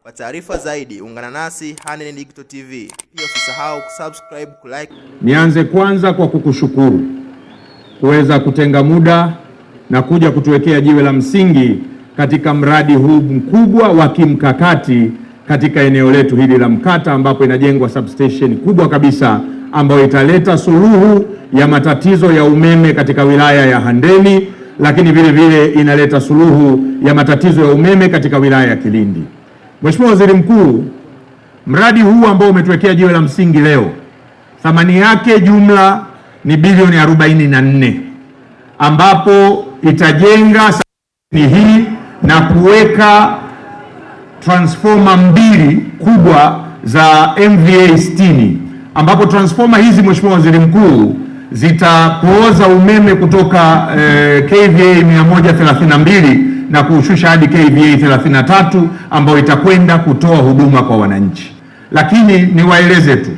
Kwa taarifa zaidi ungana nasi Handeni Digital TV. Pia usisahau kusubscribe, kulike. Nianze kwanza kwa kukushukuru kuweza kutenga muda na kuja kutuwekea jiwe la msingi katika mradi huu mkubwa wa kimkakati katika eneo letu hili la Mkata, ambapo inajengwa substation kubwa kabisa ambayo italeta suluhu ya matatizo ya umeme katika wilaya ya Handeni, lakini vile vile inaleta suluhu ya matatizo ya umeme katika wilaya ya Kilindi. Mheshimiwa Waziri Mkuu, mradi huu ambao umetuwekea jiwe la msingi leo, thamani yake jumla ni bilioni 44, ambapo itajenga hii na kuweka transformer mbili kubwa za MVA 60, ambapo transformer hizi Mheshimiwa Waziri Mkuu zitapooza umeme kutoka kVA 132 na kuushusha hadi kVA 33, ambayo itakwenda kutoa huduma kwa wananchi. Lakini niwaeleze tu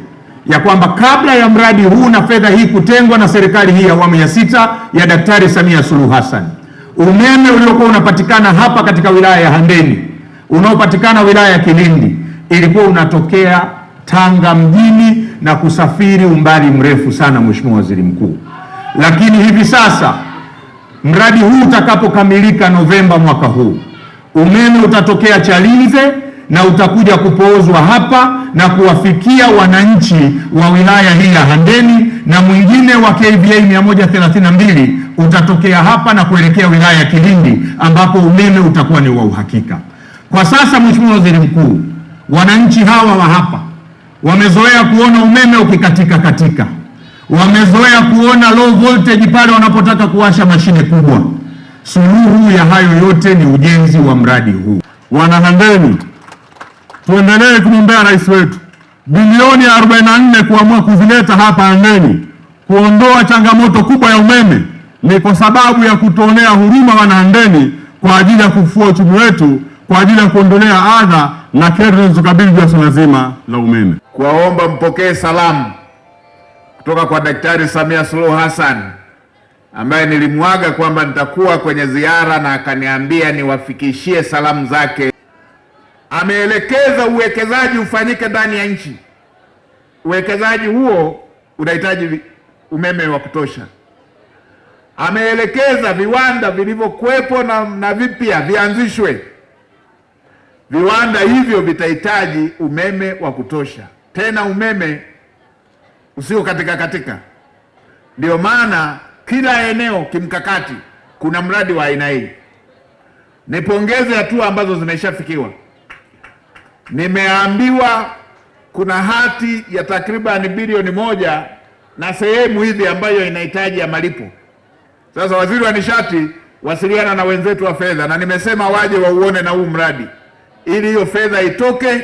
ya kwamba kabla ya mradi huu na fedha hii kutengwa na serikali hii ya awamu ya 6 ya Daktari Samia Suluhu Hassan, umeme uliokuwa unapatikana hapa katika wilaya ya Handeni, unaopatikana wilaya ya Kilindi, ilikuwa unatokea Tanga mjini na kusafiri umbali mrefu sana, Mheshimiwa Waziri Mkuu. Lakini hivi sasa mradi huu utakapokamilika Novemba mwaka huu, umeme utatokea Chalinze na utakuja kupoozwa hapa na kuwafikia wananchi wa wilaya hii ya Handeni, na mwingine wa kVA 132 utatokea hapa na kuelekea wilaya ya Kilindi, ambapo umeme utakuwa ni wa uhakika. Kwa sasa Mheshimiwa Waziri Mkuu, wananchi hawa wa hapa wamezoea kuona umeme ukikatika, wamezoea kuona low voltage pale wanapotaka kuwasha mashine kubwa. Suluhu ya hayo yote ni ujenzi wa mradi huu. Wana Handeni, tuendelee kumwombea rais wetu. Bilioni 44 kuamua kuzileta hapa Handeni kuondoa changamoto kubwa ya umeme ni kwa sababu ya kutuonea huruma wana Handeni, kwa ajili ya kufufua uchumi wetu, kwa ajili ya kuondolea adha na kero zinazokabili juu ya swala zima la umeme. Kuwaomba mpokee salamu kutoka kwa Daktari Samia Suluhu Hassan, ambaye nilimwaga kwamba nitakuwa kwenye ziara na akaniambia niwafikishie salamu zake. Ameelekeza uwekezaji ufanyike ndani ya nchi. Uwekezaji huo unahitaji umeme wa kutosha. Ameelekeza viwanda vilivyokuwepo na vipya vianzishwe. Viwanda hivyo vitahitaji umeme wa kutosha, tena umeme usio katika. Ndio maana kila eneo kimkakati kuna mradi wa aina hii. Nipongeze hatua ambazo zimeshafikiwa. Nimeambiwa kuna hati ya takriban bilioni 1 na sehemu hivi ambayo inahitaji ya malipo. Sasa Waziri wa Nishati, wasiliana na wenzetu wa fedha, na nimesema waje wauone na huu mradi ili hiyo fedha itoke,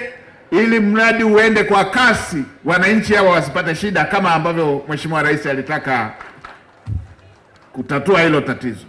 ili mradi uende kwa kasi, wananchi hawa wasipate shida kama ambavyo Mheshimiwa Rais alitaka kutatua hilo tatizo.